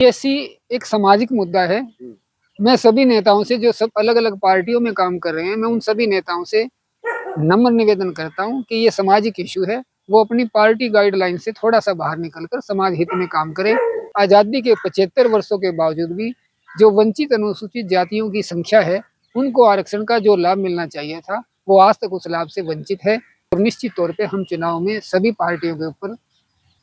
DSC एक सामाजिक मुद्दा है। मैं सभी नेताओं से जो सब अलग-अलग पार्टियों में काम कर रहे हैं, मैं उन सभी नेताओं से नम्र निवेदन करता हूँ कि ये सामाजिक इश्यू है। वो अपनी पार्टी गाइडलाइन से थोड़ा-सा बाहर निकलकर समाज हित में काम करें। आज़ादी के 75 वर्षों के बावजूद भी जो वंचित अनुसूचित जातियों की संख्या है, उनको आरक्षण का जो लाभ मिलना चाहिए था, वो आज तक उस लाभ से वंचित है। और निश्चित तौर पे हम चुनाव में सभी पार्टियों के ऊपर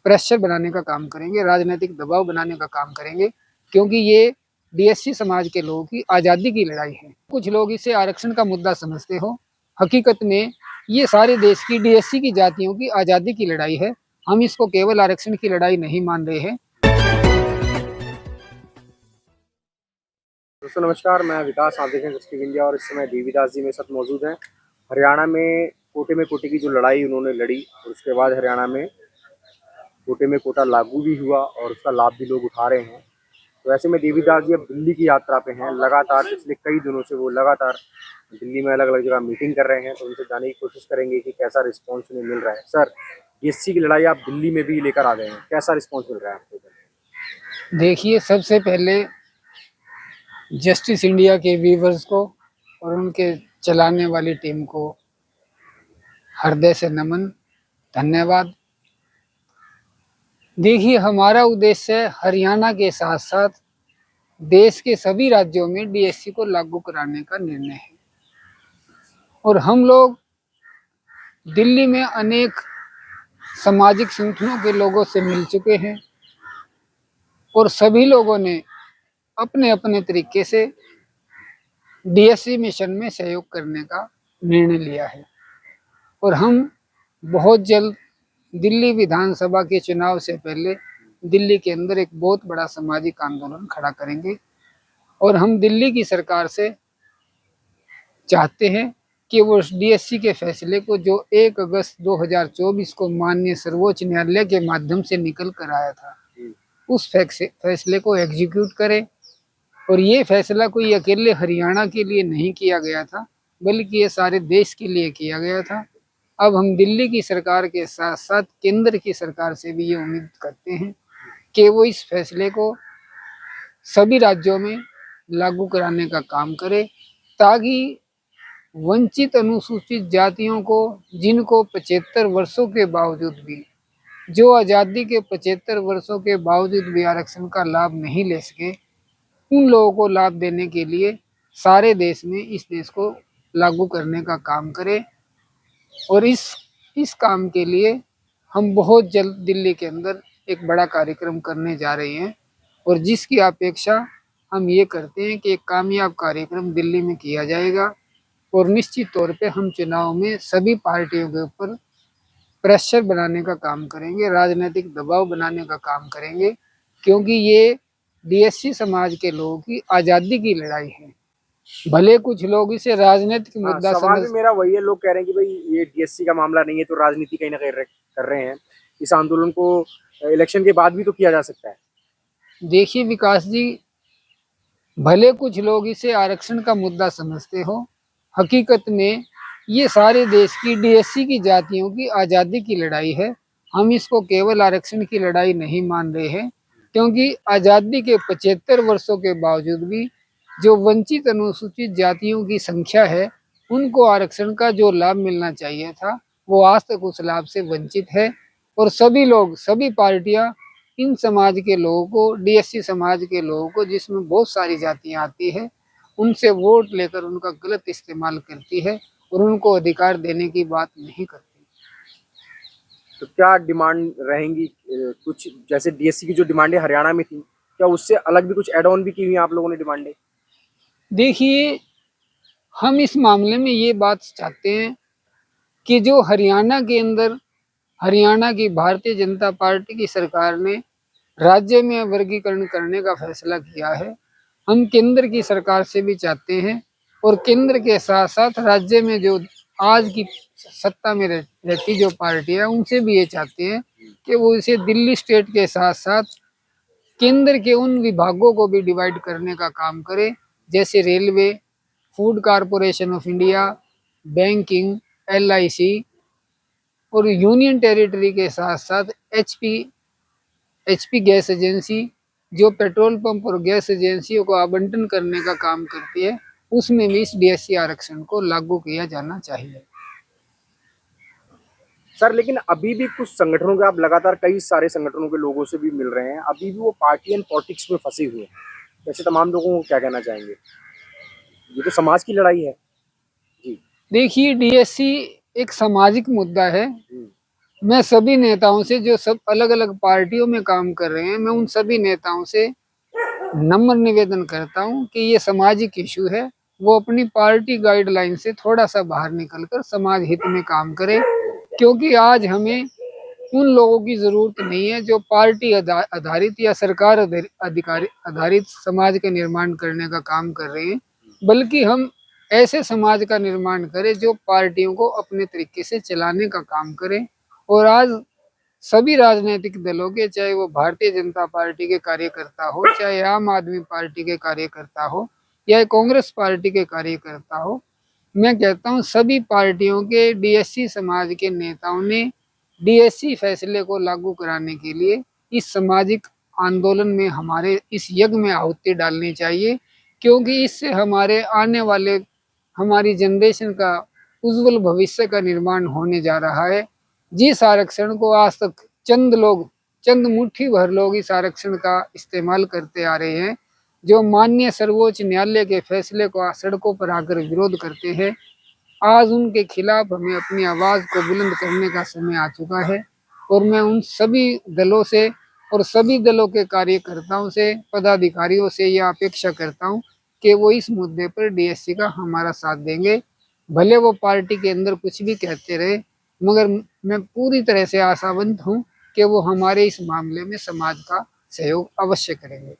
प्रेशर बनाने का काम करेंगे, राजनीतिक दबाव बनाने का काम करेंगे, क्योंकि ये डीएससी समाज के लोगों की आज़ादी की लड़ाई है। कुछ लोग इसे आरक्षण का मुद्दा समझते हो, हकीकत में ये सारे देश की डीएससी की जातियों की आज़ादी की लड़ाई है। हम इसको केवल आरक्षण की लड़ाई नहीं मान रहे हैं। दोस्तों नमस्कार, मैं विकास, आप देख रहे हैं जस्टिस इंडिया और इस समय देवीदास जी मेरे साथ मौजूद हैं। हरियाणा में कोटे की जो लड़ाई उन्होंने लड़ी और उसके बाद हरियाणा में कोटे में कोटा लागू भी हुआ और उसका लाभ भी लोग उठा रहे हैं। तो ऐसे में देवीदास जी अब दिल्ली की यात्रा पे हैं। लगातार पिछले कई दिनों से वो लगातार दिल्ली में अलग अलग जगह मीटिंग कर रहे हैं, तो उनसे जानने की कोशिश करेंगे कि कैसा रिस्पॉन्स उन्हें मिल रहा है। सर, डीएससी की लड़ाई आप दिल्ली में भी लेकर आ गए हैं, कैसा रिस्पॉन्स मिल रहा है आपको? देखिए, सबसे पहले जस्टिस इंडिया के व्यूवर्स को और उनके चलाने वाली टीम को हृदय से नमन, धन्यवाद। देखिए, हमारा उद्देश्य हरियाणा के साथ-साथ देश के सभी राज्यों में डीएससी को लागू कराने का निर्णय है। और हम लोग दिल्ली में अनेक सामाजिक संगठनों के लोगों से मिल चुके हैं और सभी लोगों ने अपने-अपने तरीके से डीएससी मिशन में सहयोग करने का निर्णय लिया है। और हम बहुत जल्द दिल्ली विधानसभा के चुनाव से पहले दिल्ली के अंदर एक बहुत बड़ा सामाजिक आंदोलन खड़ा करेंगे और हम दिल्ली की सरकार से चाहते हैं कि वो डीएससी के फैसले को जो 1 अगस्त 2024 को माननीय सर्वोच्च न्यायालय के माध्यम से निकल कर आया था, उस फैसले को एग्जीक्यूट करे। और ये फैसला कोई अकेले हरियाणा के लिए नहीं किया गया था, बल्कि ये सारे देश के लिए किया गया था। अब हम दिल्ली की सरकार के साथ-साथ केंद्र की सरकार से भी ये उम्मीद करते हैं कि वो इस फैसले को सभी राज्यों में लागू कराने का काम करे, ताकि वंचित अनुसूचित जातियों को, जिनको 75 वर्षों के बावजूद भी, जो आज़ादी के 75 वर्षों के बावजूद भी आरक्षण का लाभ नहीं ले सके, उन लोगों को लाभ देने के लिए सारे देश में इस देश को लागू करने का काम करें। और इस काम के लिए हम बहुत जल्द दिल्ली के अंदर एक बड़ा कार्यक्रम करने जा रहे हैं और जिसकी अपेक्षा हम ये करते हैं कि एक कामयाब कार्यक्रम दिल्ली में किया जाएगा। और निश्चित तौर पे हम चुनाव में सभी पार्टियों के ऊपर प्रेशर बनाने का काम करेंगे, राजनीतिक दबाव बनाने का काम करेंगे, क्योंकि ये डीएससी समाज के लोगों की आज़ादी की लड़ाई है। भले कुछ लोग इसे राजनीतिक मुद्दा सवाल समझ भी मेरा वही है। लोग कह रहे हैं कि भाई ये डीएससी का मामला नहीं है, तो राजनीति कहीं ना कहीं कर रहे हैं। इस आंदोलन को इलेक्शन के बाद भी तो किया जा सकता है। देखिए विकास जी, भले कुछ लोग इसे आरक्षण का मुद्दा समझते हो, हकीकत में ये सारे देश की डीएससी की जातियों की आज़ादी की लड़ाई है। हम इसको केवल आरक्षण की लड़ाई नहीं मान रहे हैं, क्योंकि आज़ादी के 75 वर्षों के बावजूद भी जो वंचित अनुसूचित जातियों की संख्या है, उनको आरक्षण का जो लाभ मिलना चाहिए था, वो आज तक उस लाभ से वंचित है। और सभी लोग, सभी पार्टियां इन समाज के लोगों को, डीएससी समाज के लोगों को, जिसमें बहुत सारी जातियां आती है, उनसे वोट लेकर उनका गलत इस्तेमाल करती है और उनको अधिकार देने की बात नहीं करती। तो क्या डिमांड रहेंगी? कुछ जैसे डीएससी की जो डिमांडें हरियाणा में थी, क्या उससे अलग भी कुछ एड ऑन भी की हुई आप लोगों ने डिमांडें? देखिए, हम इस मामले में ये बात चाहते हैं कि जो हरियाणा के अंदर, हरियाणा की भारतीय जनता पार्टी की सरकार ने राज्य में वर्गीकरण करने का फैसला किया है, हम केंद्र की सरकार से भी चाहते हैं और केंद्र के साथ साथ राज्य में जो आज की सत्ता में रहती जो पार्टी है, उनसे भी ये चाहते हैं कि वो इसे दिल्ली स्टेट के साथ साथ केंद्र के उन विभागों को भी डिवाइड करने का काम करे, जैसे railway, food corporation of India, banking, LIC और यूनियन टेरिटरी के साथ साथ एचपी गैस एजेंसी जो पेट्रोल पंप और गैस एजेंसियों को आवंटन करने का काम करती है, उसमें भी इस डीएससी आरक्षण को लागू किया जाना चाहिए। सर लेकिन अभी भी कुछ संगठनों के, आप लगातार कई सारे संगठनों के लोगों से भी मिल रहे हैं, अभी भी वो पार्टी एंड पॉलिटिक्स में फंसे हुए हैं। ऐसे तमाम लोगों को क्या कहना चाहेंगे? ये तो समाज की लड़ाई है जी। देखिए, डीएससी एक सामाजिक मुद्दा है। मैं सभी नेताओं से, जो सब अलग अलग पार्टियों में काम कर रहे हैं, मैं उन सभी नेताओं से नम्र निवेदन करता हूं कि ये सामाजिक इशू है, वो अपनी पार्टी गाइडलाइन से थोड़ा सा बाहर निकलकर समाज हित में काम करें। क्योंकि आज हमें उन लोगों की जरूरत नहीं है जो पार्टी आधारित या सरकार अधिकारी आधारित समाज का निर्माण करने का काम कर रहे हैं, बल्कि हम ऐसे समाज का निर्माण करें जो पार्टियों को अपने तरीके से चलाने का काम करें। और आज सभी राजनीतिक दलों के, चाहे वो भारतीय जनता पार्टी के कार्यकर्ता हो, चाहे आम आदमी पार्टी के कार्यकर्ता हो, या कांग्रेस पार्टी के कार्यकर्ता हो, मैं कहता हूं सभी पार्टियों के डीएससी समाज के नेताओं ने डीएससी फैसले को लागू कराने के लिए इस सामाजिक आंदोलन में, हमारे इस यज्ञ में आहुति डालनी चाहिए। क्योंकि इससे हमारे आने वाले, हमारी जनरेशन का उज्जवल भविष्य का निर्माण होने जा रहा है। जिस आरक्षण को आज तक चंद मुट्ठी भर लोग इस आरक्षण का इस्तेमाल करते आ रहे हैं, जो माननीय सर्वोच्च न्यायालय के फैसले को सड़कों पर आकर विरोध करते हैं, आज उनके खिलाफ हमें अपनी आवाज को बुलंद करने का समय आ चुका है। और मैं उन सभी दलों से और सभी दलों के कार्यकर्ताओं से, पदाधिकारियों से यह अपेक्षा करता हूं कि वो इस मुद्दे पर डीएससी का हमारा साथ देंगे। भले वो पार्टी के अंदर कुछ भी कहते रहे, मगर मैं पूरी तरह से आशावंत हूं कि वो हमारे इस मामले में समाज का सहयोग अवश्य करेंगे।